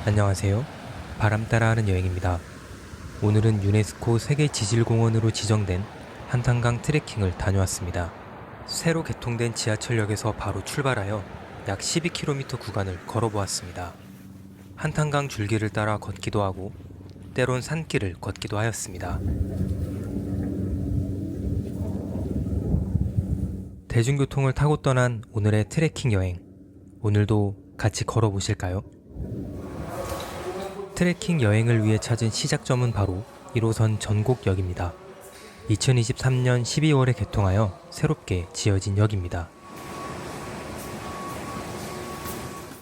안녕하세요. 바람 따라하는 여행입니다. 오늘은 유네스코 세계지질공원으로 지정된 한탄강 트레킹을 다녀왔습니다. 새로 개통된 지하철역에서 바로 출발하여 약 12km 구간을 걸어보았습니다. 한탄강 줄기를 따라 걷기도 하고 때론 산길을 걷기도 하였습니다. 대중교통을 타고 떠난 오늘의 트레킹 여행, 오늘도 같이 걸어보실까요? 트레킹 여행을 위해 찾은 시작점은 바로 1호선 전곡역입니다. 2023년 12월에 개통하여 새롭게 지어진 역입니다.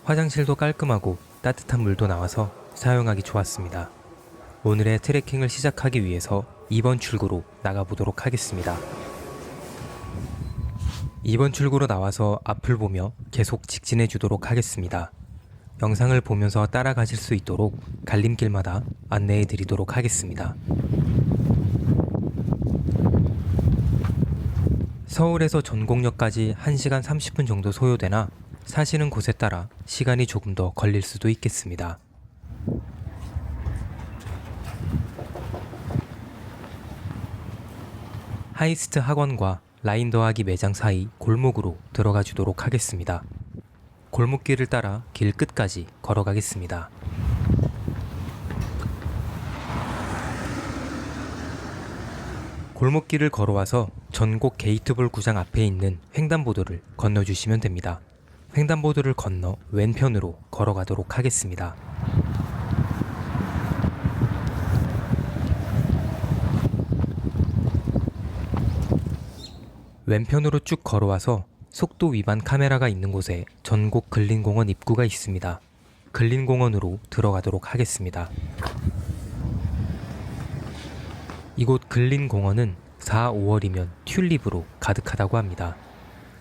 화장실도 깔끔하고 따뜻한 물도 나와서 사용하기 좋았습니다. 오늘의 트레킹을 시작하기 위해서 2번 출구로 나가보도록 하겠습니다. 2번 출구로 나와서 앞을 보며 계속 직진해 주도록 하겠습니다. 영상을 보면서 따라가실 수 있도록 갈림길마다 안내해 드리도록 하겠습니다. 서울에서 전곡역까지 1시간 30분 정도 소요되나 사시는 곳에 따라 시간이 조금 더 걸릴 수도 있겠습니다. 하이스트 학원과 라인 더하기 매장 사이 골목으로 들어가 주도록 하겠습니다. 골목길을 따라 길 끝까지 걸어가겠습니다. 골목길을 걸어와서 전곡 게이트볼 구장 앞에 있는 횡단보도를 건너주시면 됩니다. 횡단보도를 건너 왼편으로 걸어가도록 하겠습니다. 왼편으로 쭉 걸어와서 속도 위반 카메라가 있는 곳에 전곡 근린공원 입구가 있습니다. 근린공원으로 들어가도록 하겠습니다. 이곳 근린공원은 4, 5월이면 튤립으로 가득하다고 합니다.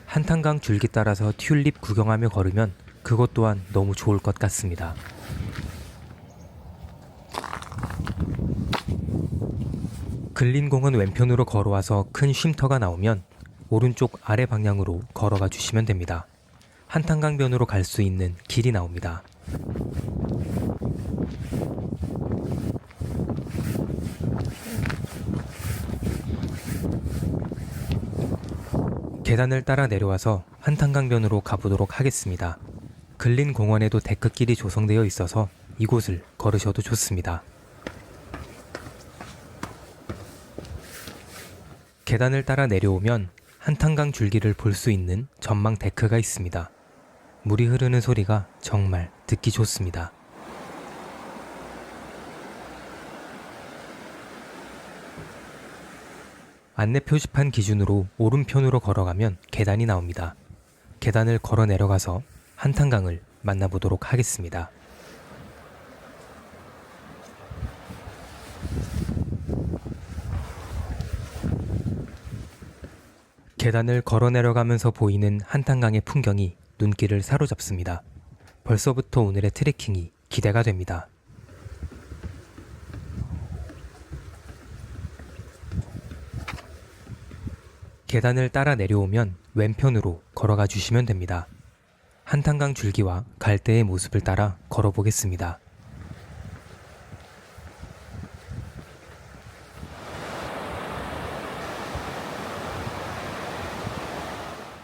한탄강 줄기 따라서 튤립 구경하며 걸으면 그것 또한 너무 좋을 것 같습니다. 근린공원 왼편으로 걸어와서 큰 쉼터가 나오면 오른쪽 아래 방향으로 걸어가 주시면 됩니다. 한탄강변으로 갈 수 있는 길이 나옵니다. 계단을 따라 내려와서 한탄강변으로 가보도록 하겠습니다. 근린공원에도 데크길이 조성되어 있어서 이곳을 걸으셔도 좋습니다. 계단을 따라 내려오면 한탄강 줄기를 볼 수 있는 전망 데크가 있습니다. 물이 흐르는 소리가 정말 듣기 좋습니다. 안내 표지판 기준으로 오른편으로 걸어가면 계단이 나옵니다. 계단을 걸어 내려가서 한탄강을 만나보도록 하겠습니다. 계단을 걸어 내려가면서 보이는 한탄강의 풍경이 눈길을 사로잡습니다. 벌써부터 오늘의 트레킹이 기대가 됩니다. 계단을 따라 내려오면 왼편으로 걸어가 주시면 됩니다. 한탄강 줄기와 갈대의 모습을 따라 걸어보겠습니다.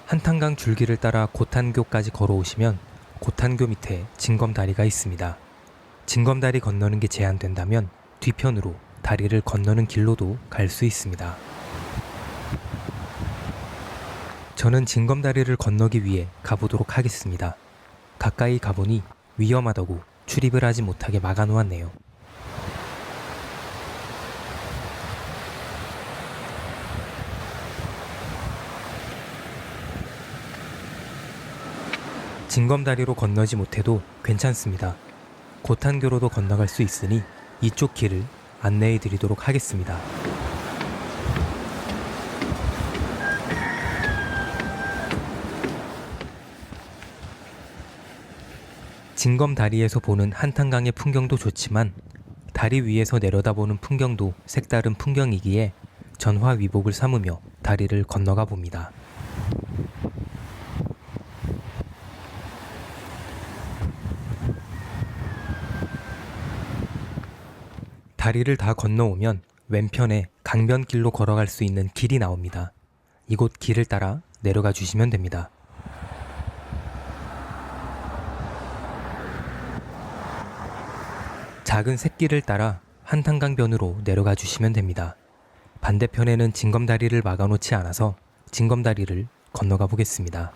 한탄강 줄기를 따라 고탄교까지 걸어오시면 고탄교 밑에 징검다리가 있습니다. 징검다리 건너는 게 제한된다면 뒤편으로 다리를 건너는 길로도 갈 수 있습니다. 저는 징검다리를 건너기 위해 가보도록 하겠습니다. 가까이 가보니 위험하다고 출입을 하지 못하게 막아놓았네요. 징검다리로 건너지 못해도 괜찮습니다. 고탄교로도 건너갈 수 있으니 이쪽 길을 안내해 드리도록 하겠습니다. 징검다리에서 보는 한탄강의 풍경도 좋지만 다리 위에서 내려다보는 풍경도 색다른 풍경이기에 전화위복을 삼으며 다리를 건너가 봅니다. 다리를 다 건너오면 왼편에 강변길로 걸어갈 수 있는 길이 나옵니다. 이곳 길을 따라 내려가 주시면 됩니다. 작은 샛길을 따라 한탄강변으로 내려가 주시면 됩니다. 반대편에는 징검다리를 막아놓지 않아서 징검다리를 건너가 보겠습니다.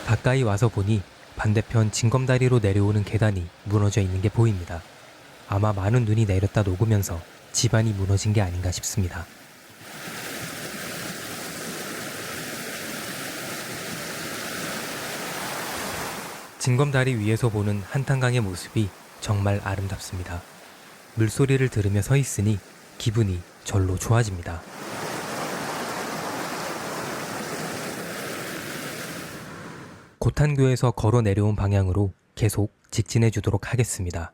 가까이 와서 보니 반대편 징검다리로 내려오는 계단이 무너져 있는 게 보입니다. 아마 많은 눈이 내렸다 녹으면서 집안이 무너진 게 아닌가 싶습니다. 징검다리 위에서 보는 한탄강의 모습이 정말 아름답습니다. 물소리를 들으며 서 있으니 기분이 절로 좋아집니다. 고탄교에서 걸어 내려온 방향으로 계속 직진해 주도록 하겠습니다.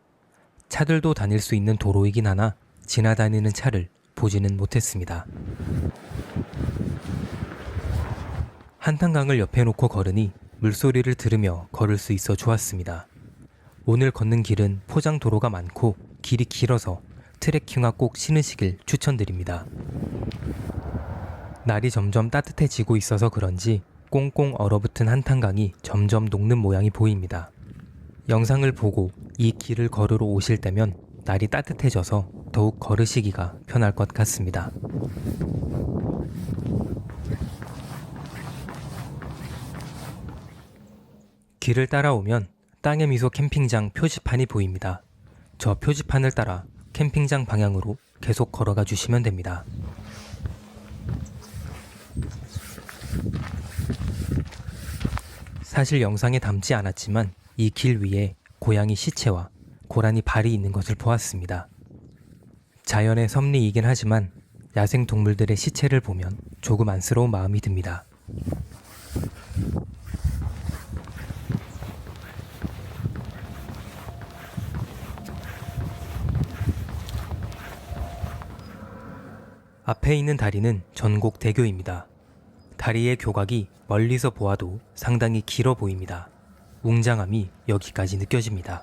차들도 다닐 수 있는 도로이긴 하나 지나다니는 차를 보지는 못했습니다. 한탄강을 옆에 놓고 걸으니 물소리를 들으며 걸을 수 있어 좋았습니다. 오늘 걷는 길은 포장도로가 많고 길이 길어서 트레킹화 꼭 신으시길 추천드립니다. 날이 점점 따뜻해지고 있어서 그런지 꽁꽁 얼어붙은 한탄강이 점점 녹는 모양이 보입니다. 영상을 보고 이 길을 걸으러 오실 때면 날이 따뜻해져서 더욱 걸으시기가 편할 것 같습니다. 길을 따라오면 땅의 미소 캠핑장 표지판이 보입니다. 저 표지판을 따라 캠핑장 방향으로 계속 걸어가 주시면 됩니다. 사실 영상에 담지 않았지만 이 길 위에 고양이 시체와 고라니 발이 있는 것을 보았습니다. 자연의 섭리이긴 하지만 야생동물들의 시체를 보면 조금 안쓰러운 마음이 듭니다. 앞에 있는 다리는 전곡대교입니다. 다리의 교각이 멀리서 보아도 상당히 길어 보입니다. 웅장함이 여기까지 느껴집니다.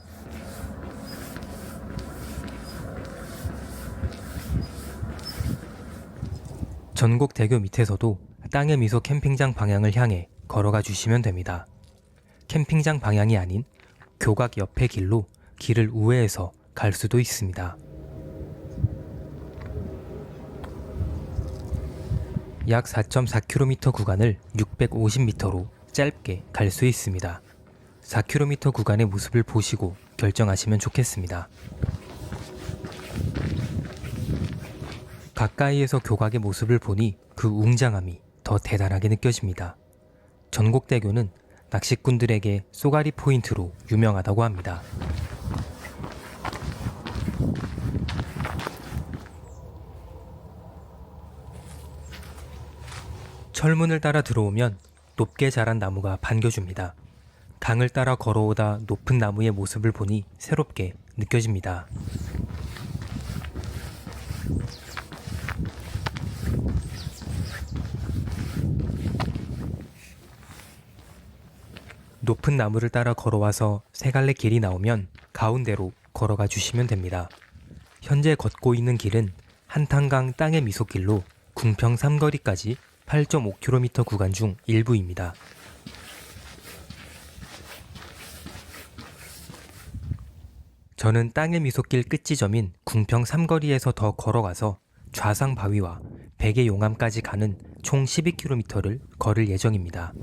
전곡대교 밑에서도 땅의 미소 캠핑장 방향을 향해 걸어가 주시면 됩니다. 캠핑장 방향이 아닌 교각 옆의 길로 길을 우회해서 갈 수도 있습니다. 약 4.4km 구간을 650m로 짧게 갈 수 있습니다. 4km 구간의 모습을 보시고 결정하시면 좋겠습니다. 가까이에서 교각의 모습을 보니 그 웅장함이 더 대단하게 느껴집니다. 전곡대교는 낚시꾼들에게 쏘가리 포인트로 유명하다고 합니다. 철문을 따라 들어오면 높게 자란 나무가 반겨줍니다. 강을 따라 걸어오다 높은 나무의 모습을 보니 새롭게 느껴집니다. 높은 나무를 따라 걸어와서 세 갈래 길이 나오면 가운데로 걸어가 주시면 됩니다. 현재 걷고 있는 길은 한탄강 땅의 미소길로 궁평 삼거리까지 8.5km 구간 중 일부입니다. 저는 땅의 미소길 끝지점인 궁평 삼거리에서 더 걸어가서 좌상 바위와 백의 용암까지 가는 총 12km를 걸을 예정입니다.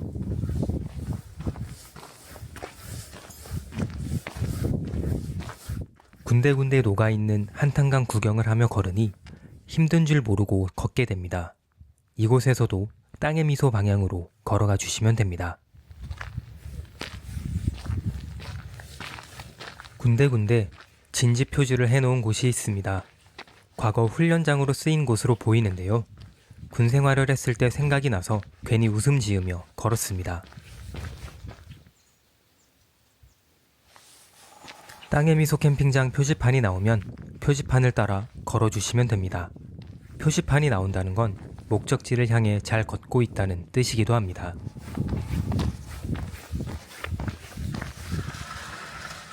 군데군데 녹아있는 한탄강 구경을 하며 걸으니 힘든 줄 모르고 걷게 됩니다. 이곳에서도 땅의 미소 방향으로 걸어가 주시면 됩니다. 군데군데 진지 표지를 해놓은 곳이 있습니다. 과거 훈련장으로 쓰인 곳으로 보이는데요. 군 생활을 했을 때 생각이 나서 괜히 웃음 지으며 걸었습니다. 땅의 미소 캠핑장 표지판이 나오면 표지판을 따라 걸어주시면 됩니다. 표지판이 나온다는 건 목적지를 향해 잘 걷고 있다는 뜻이기도 합니다.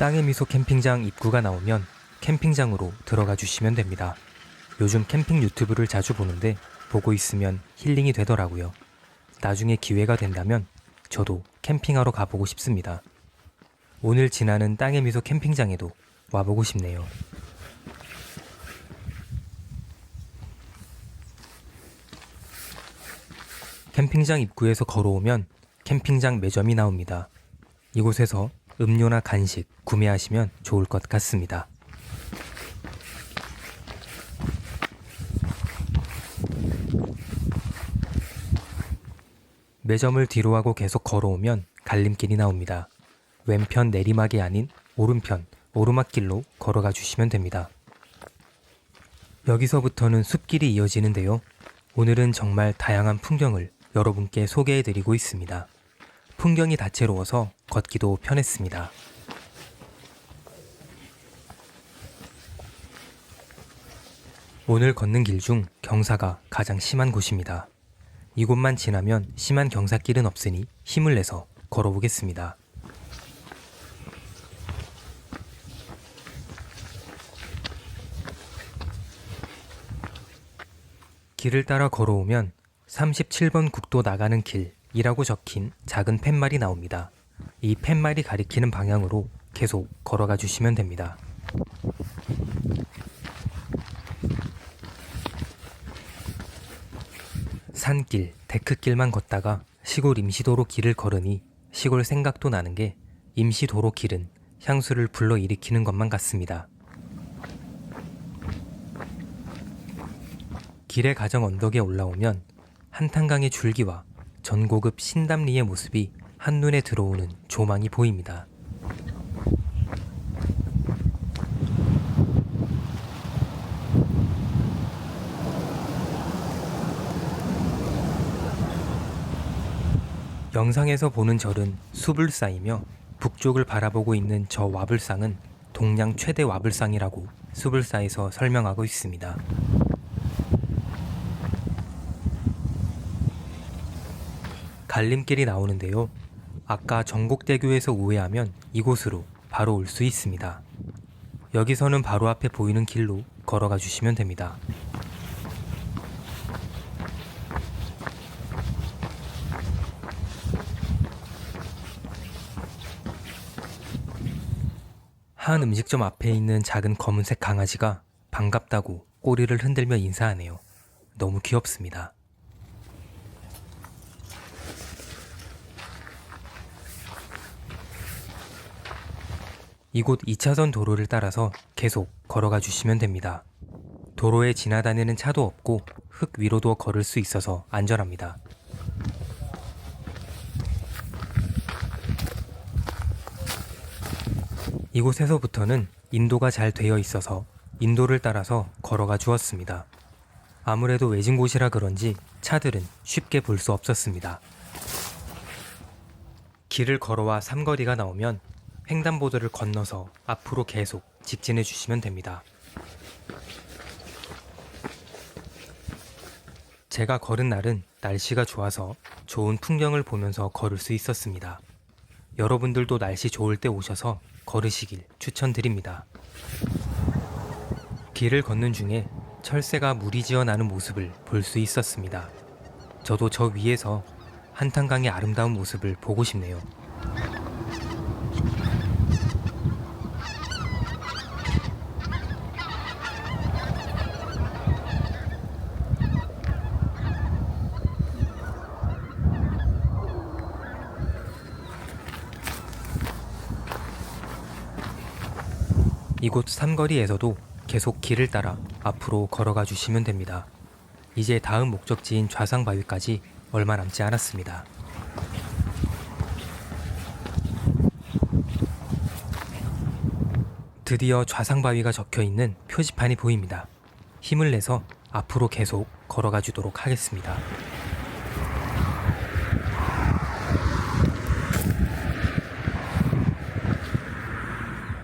땅의 미소 캠핑장 입구가 나오면 캠핑장으로 들어가 주시면 됩니다. 요즘 캠핑 유튜브를 자주 보는데 보고 있으면 힐링이 되더라고요. 나중에 기회가 된다면 저도 캠핑하러 가보고 싶습니다. 오늘 지나는 땅의 미소 캠핑장에도 와보고 싶네요. 캠핑장 입구에서 걸어오면 캠핑장 매점이 나옵니다. 이곳에서 음료나 간식 구매하시면 좋을 것 같습니다. 매점을 뒤로하고 계속 걸어오면 갈림길이 나옵니다. 왼편 내리막이 아닌 오른편 오르막길로 걸어가 주시면 됩니다. 여기서부터는 숲길이 이어지는데요. 오늘은 정말 다양한 풍경을 여러분께 소개해드리고 있습니다. 풍경이 다채로워서 걷기도 편했습니다. 오늘 걷는 길 중 경사가 가장 심한 곳입니다. 이곳만 지나면 심한 경사길은 없으니 힘을 내서 걸어보겠습니다. 길을 따라 걸어오면 37번 국도 나가는 길이라고 적힌 작은 팻말이 나옵니다. 이 팻말이 가리키는 방향으로 계속 걸어가 주시면 됩니다. 산길, 데크길만 걷다가 시골 임시도로 길을 걸으니 시골 생각도 나는 게 임시도로 길은 향수를 불러일으키는 것만 같습니다. 길의 가정 언덕에 올라오면 한탄강의 줄기와 전고급 신담리의 모습이 한눈에 들어오는 조망이 보입니다. 영상에서 보는 절은 수불사이며 북쪽을 바라보고 있는 저 와불상은 동양 최대 와불상이라고 수불사에서 설명하고 있습니다. 갈림길이 나오는데요. 아까 전곡대교에서 우회하면 이곳으로 바로 올 수 있습니다. 여기서는 바로 앞에 보이는 길로 걸어가 주시면 됩니다. 한 음식점 앞에 있는 작은 검은색 강아지가 반갑다고 꼬리를 흔들며 인사하네요. 너무 귀엽습니다. 이곳 2차선 도로를 따라서 계속 걸어가 주시면 됩니다. 도로에 지나다니는 차도 없고 흙 위로도 걸을 수 있어서 안전합니다. 이곳에서부터는 인도가 잘 되어 있어서 인도를 따라서 걸어가 주었습니다. 아무래도 외진 곳이라 그런지 차들은 쉽게 볼 수 없었습니다. 길을 걸어와 삼거리가 나오면 횡단보도를 건너서 앞으로 계속 직진해 주시면 됩니다. 제가 걸은 날은 날씨가 좋아서 좋은 풍경을 보면서 걸을 수 있었습니다. 여러분들도 날씨 좋을 때 오셔서 걸으시길 추천드립니다. 길을 걷는 중에 철새가 무리지어 나는 모습을 볼 수 있었습니다. 저도 저 위에서 한탄강의 아름다운 모습을 보고 싶네요. 이곳 삼거리에서도 계속 길을 따라 앞으로 걸어가 주시면 됩니다. 이제 다음 목적지인 좌상바위까지 얼마 남지 않았습니다. 드디어 좌상바위가 적혀있는 표지판이 보입니다. 힘을 내서 앞으로 계속 걸어가 주도록 하겠습니다.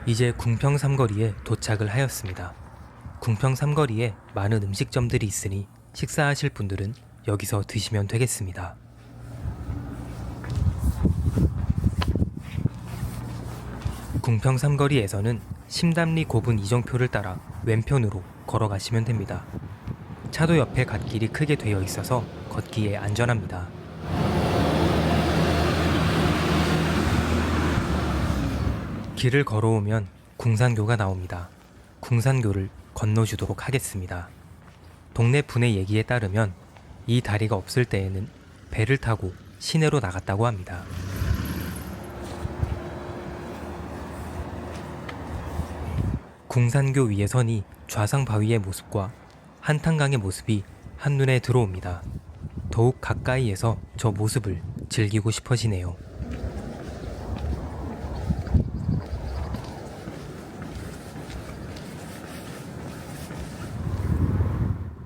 이제 궁평 삼거리에 도착을 하였습니다. 궁평 삼거리에 많은 음식점들이 있으니 식사하실 분들은 여기서 드시면 되겠습니다. 궁평 삼거리에서는 심담리 고분 이정표를 따라 왼편으로 걸어가시면 됩니다. 차도 옆에 갓길이 크게 되어 있어서 걷기에 안전합니다. 길을 걸어오면 궁산교가 나옵니다. 궁산교를 건너주도록 하겠습니다. 동네 분의 얘기에 따르면 이 다리가 없을 때에는 배를 타고 시내로 나갔다고 합니다. 궁산교 위에 서니 좌상바위의 모습과 한탄강의 모습이 한눈에 들어옵니다. 더욱 가까이에서 저 모습을 즐기고 싶어지네요.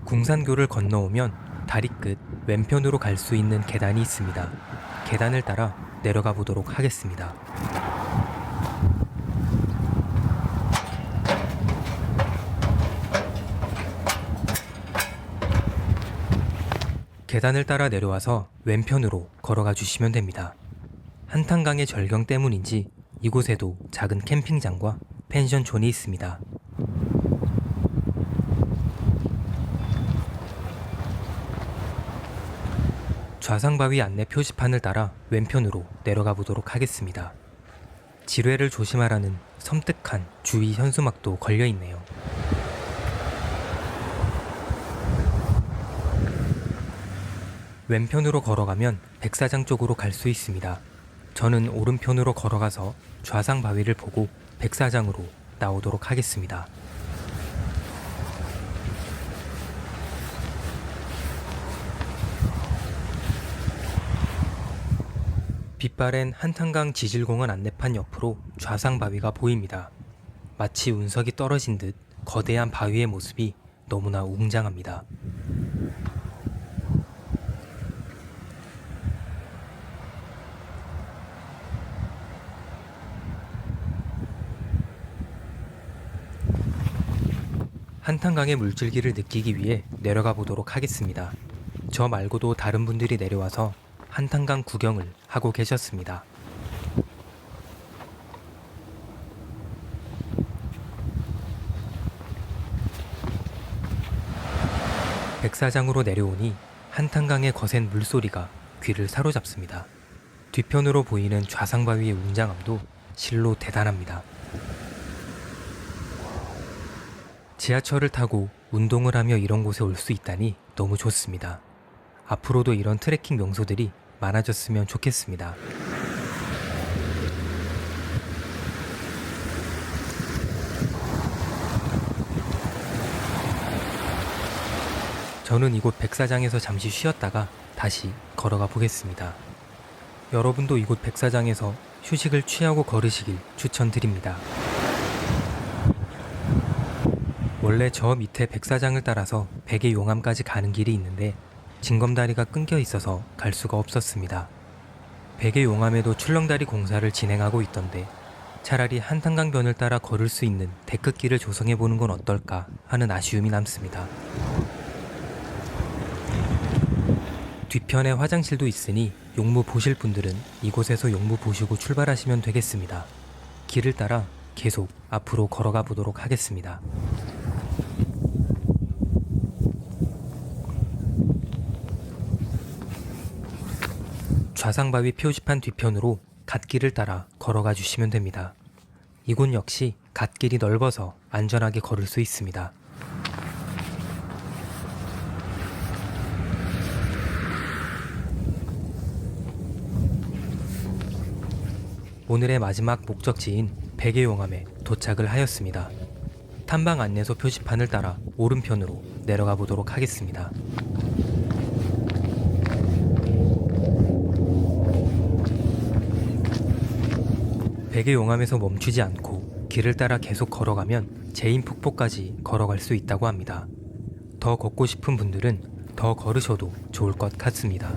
궁산교를 건너오면 다리 끝 왼편으로 갈 수 있는 계단이 있습니다. 계단을 따라 내려가 보도록 하겠습니다. 계단을 따라 내려와서 왼편으로 걸어가 주시면 됩니다. 한탄강의 절경 때문인지 이곳에도 작은 캠핑장과 펜션존이 있습니다. 좌상바위 안내 표지판을 따라 왼편으로 내려가 보도록 하겠습니다. 지뢰를 조심하라는 섬뜩한 주의 현수막도 걸려 있네요. 왼편으로 걸어가면 백사장 쪽으로 갈 수 있습니다. 저는 오른편으로 걸어가서 좌상바위를 보고 백사장으로 나오도록 하겠습니다. 빛바랜 한탄강 지질공원 안내판 옆으로 좌상바위가 보입니다. 마치 운석이 떨어진 듯 거대한 바위의 모습이 너무나 웅장합니다. 한탄강의 물줄기를 느끼기 위해 내려가 보도록 하겠습니다. 저 말고도 다른 분들이 내려와서 한탄강 구경을 하고 계셨습니다. 백사장으로 내려오니 한탄강의 거센 물소리가 귀를 사로잡습니다. 뒤편으로 보이는 좌상바위의 웅장함도 실로 대단합니다. 지하철을 타고 운동을 하며 이런 곳에 올 수 있다니 너무 좋습니다. 앞으로도 이런 트레킹 명소들이 많아졌으면 좋겠습니다. 저는 이곳 백사장에서 잠시 쉬었다가 다시 걸어가 보겠습니다. 여러분도 이곳 백사장에서 휴식을 취하고 걸으시길 추천드립니다. 원래 저 밑에 백사장을 따라서 백의용암까지 가는 길이 있는데 징검다리가 끊겨 있어서 갈 수가 없었습니다. 백의용암에도 출렁다리 공사를 진행하고 있던데 차라리 한탄강변을 따라 걸을 수 있는 데크길을 조성해보는 건 어떨까 하는 아쉬움이 남습니다. 뒤편에 화장실도 있으니 용무 보실 분들은 이곳에서 용무 보시고 출발하시면 되겠습니다. 길을 따라 계속 앞으로 걸어가 보도록 하겠습니다. 좌상바위 표지판 뒤편으로 갓길을 따라 걸어가 주시면 됩니다. 이곳 역시 갓길이 넓어서 안전하게 걸을 수 있습니다. 오늘의 마지막 목적지인 백의용암에 도착을 하였습니다. 탐방 안내소 표지판을 따라 오른편으로 내려가 보도록 하겠습니다. 백의용암에서 멈추지 않고 길을 따라 계속 걸어가면 제인폭포까지 걸어갈 수 있다고 합니다. 더 걷고 싶은 분들은 더 걸으셔도 좋을 것 같습니다.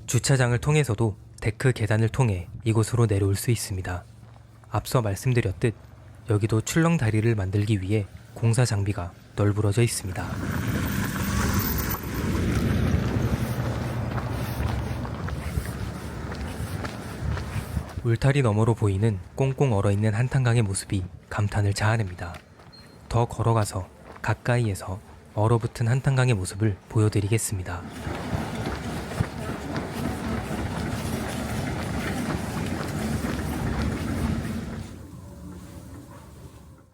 주차장을 통해서도 데크 계단을 통해 이곳으로 내려올 수 있습니다. 앞서 말씀드렸듯 여기도 출렁다리를 만들기 위해 공사 장비가 널브러져 있습니다. 울타리 너머로 보이는 꽁꽁 얼어있는 한탄강의 모습이 감탄을 자아냅니다. 더 걸어가서 가까이에서 얼어붙은 한탄강의 모습을 보여드리겠습니다.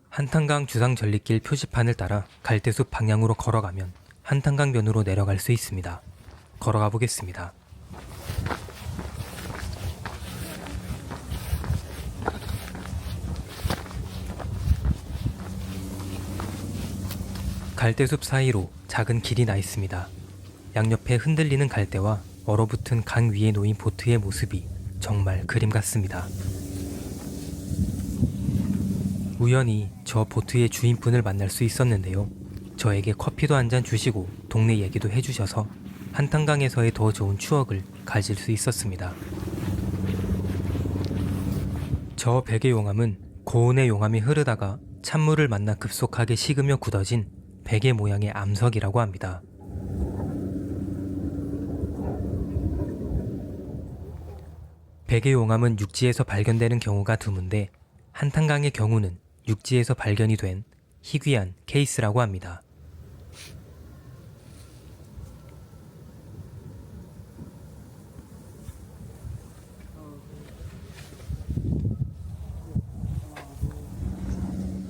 한탄강 주상 전리길 표지판을 따라 갈대숲 방향으로 걸어가면 한탄강 면으로 내려갈 수 있습니다. 걸어가 보겠습니다. 갈대숲 사이로 작은 길이 나 있습니다. 양옆에 흔들리는 갈대와 얼어붙은 강 위에 놓인 보트의 모습이 정말 그림 같습니다. 우연히 저 보트의 주인분을 만날 수 있었는데요. 저에게 커피도 한 잔 주시고 동네 얘기도 해주셔서 한탄강에서의 더 좋은 추억을 가질 수 있었습니다. 저 백의 용암은 고온의 용암이 흐르다가 찬물을 만나 급속하게 식으며 굳어진 베개 모양의 암석이라고 합니다. 베개 용암은 육지에서 발견되는 경우가 드문데 한탄강의 경우는 육지에서 발견이 된 희귀한 케이스라고 합니다.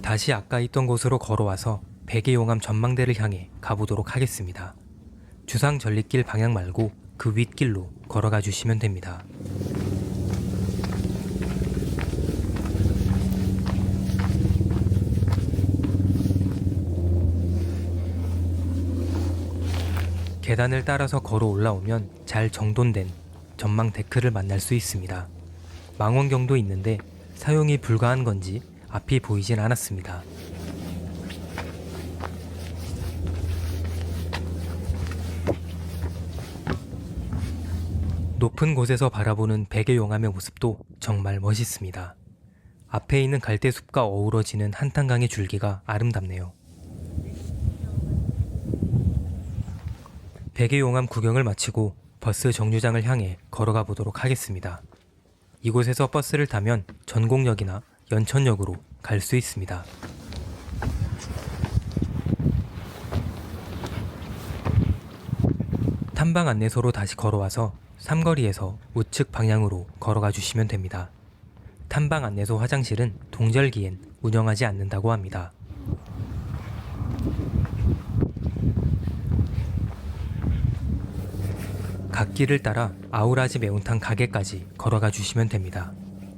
다시 아까 있던 곳으로 걸어와서 백의용암 전망대를 향해 가보도록 하겠습니다. 주상 전리길 방향 말고 그 윗길로 걸어가 주시면 됩니다. 계단을 따라서 걸어 올라오면 잘 정돈된 전망 데크를 만날 수 있습니다. 망원경도 있는데 사용이 불가한 건지 앞이 보이진 않았습니다. 높은 곳에서 바라보는 백의용암의 모습도 정말 멋있습니다. 앞에 있는 갈대숲과 어우러지는 한탄강의 줄기가 아름답네요. 백의용암 구경을 마치고 버스 정류장을 향해 걸어가 보도록 하겠습니다. 이곳에서 버스를 타면 전곡역이나 연천역으로 갈 수 있습니다. 탐방 안내소로 다시 걸어와서 삼거리에서 우측 방향으로 걸어가 주시면 됩니다. 탐방 안내소 화장실은 동절기엔 운영하지 않는다고 합니다. 갓길을 따라 아우라지 매운탕 가게까지 걸어가 주시면 됩니다.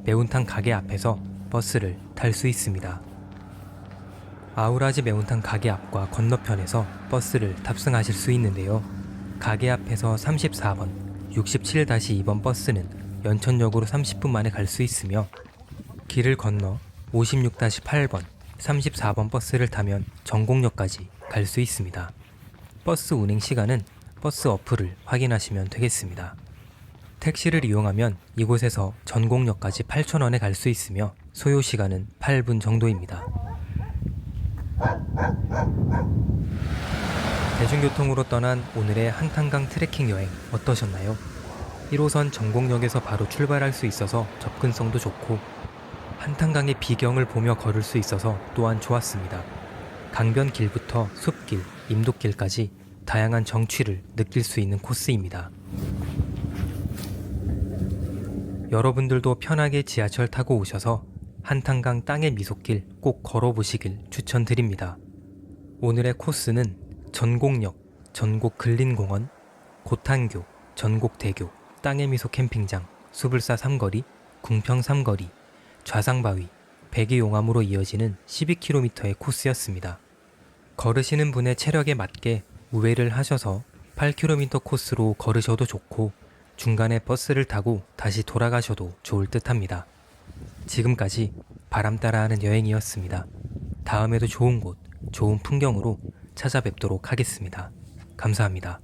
매운탕 가게 앞에서 버스를 탈 수 있습니다. 아우라지 매운탕 가게 앞과 건너편에서 버스를 탑승하실 수 있는데요. 가게 앞에서 34번, 67-2번 버스는 연천역으로 30분 만에 갈 수 있으며 길을 건너 56-8번, 34번 버스를 타면 전곡역까지 갈 수 있습니다. 버스 운행 시간은 버스 어플을 확인하시면 되겠습니다. 택시를 이용하면 이곳에서 전곡역까지 8,000원에 갈 수 있으며 소요 시간은 8분 정도입니다. 대중교통으로 떠난 오늘의 한탄강 트레킹 여행 어떠셨나요? 1호선 전곡역에서 바로 출발할 수 있어서 접근성도 좋고 한탄강의 비경을 보며 걸을 수 있어서 또한 좋았습니다. 강변 길부터 숲길, 임도길까지 다양한 정취를 느낄 수 있는 코스입니다. 여러분들도 편하게 지하철 타고 오셔서 한탄강 땅의 미소길 꼭 걸어보시길 추천드립니다. 오늘의 코스는 전곡역, 전곡근린공원, 고탄교, 전곡대교, 땅의 미소 캠핑장, 수불사 삼거리, 궁평 삼거리, 좌상바위, 백의용암으로 이어지는 12km의 코스였습니다. 걸으시는 분의 체력에 맞게 우회를 하셔서 8km 코스로 걸으셔도 좋고 중간에 버스를 타고 다시 돌아가셔도 좋을 듯 합니다. 지금까지 바람 따라하는 여행이었습니다. 다음에도 좋은 곳, 좋은 풍경으로 찾아뵙도록 하겠습니다. 감사합니다.